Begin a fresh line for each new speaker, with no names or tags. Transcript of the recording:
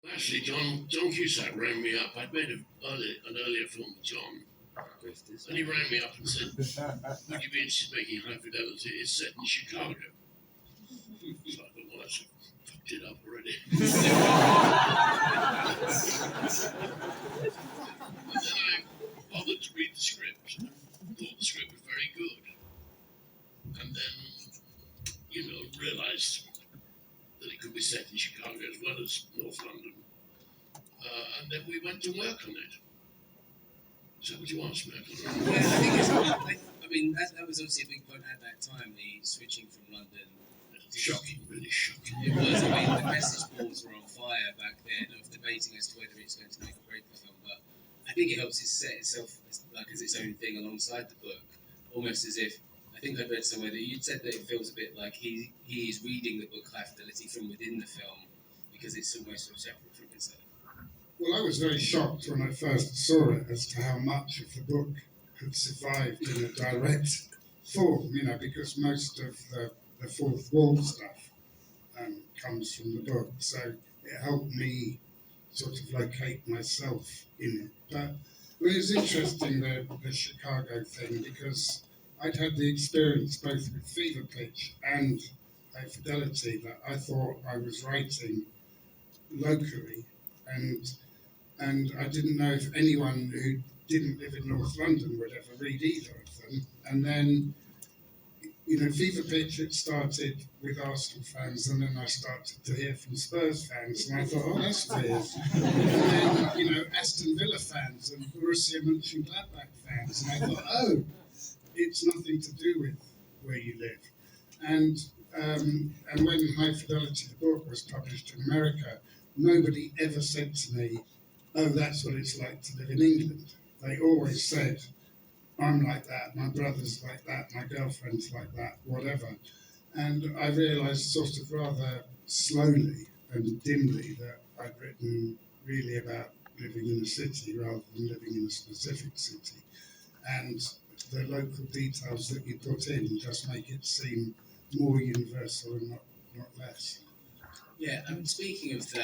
Actually, John Cusack rang me up. I'd made an earlier film with John, and he rang me up and said, "Would you be interested in making High Fidelity? It's set in Chicago." So I thought, well, that's fucked it up already. And then I bothered to read the script. Thought the script was very good, and then, realised that it could be set in Chicago as well as North London. And then we went to work on it. Is that what you asked me?
Yeah, I think that was obviously a big point at that time, the switching from London.
Shocking, really shocking.
It was. I mean, the message boards were on fire back then, of debating as to whether it's going to make or break the film. But I think it helps it set itself as its own thing alongside the book, almost as if. I think I read somewhere that you'd said that it feels a bit like he is reading the book High Fidelity from within the film, because it's almost sort of separate from itself.
Well, I was very shocked when I first saw it as to how much of the book had survived in a direct form, because most of the fourth wall stuff comes from the book. So it helped me sort of locate myself in it. But it was interesting, the Chicago thing, because I'd had the experience both with Fever Pitch and High Fidelity that I thought I was writing locally, and I didn't know if anyone who didn't live in North London would ever read either of them. And then, Fever Pitch, it started with Arsenal fans, and then I started to hear from Spurs fans, and I thought, oh, that's weird. And then, Aston Villa fans and Borussia Mönchengladbach fans, and I thought, oh, it's nothing to do with where you live. And when High Fidelity, the book, was published in America, nobody ever said to me, oh, that's what it's like to live in England. They always said, I'm like that, my brother's like that, my girlfriend's like that, whatever. And I realised sort of rather slowly and dimly that I'd written really about living in a city rather than living in a specific city. And the local details that you put in just make it seem more universal and not less.
Yeah, speaking of that,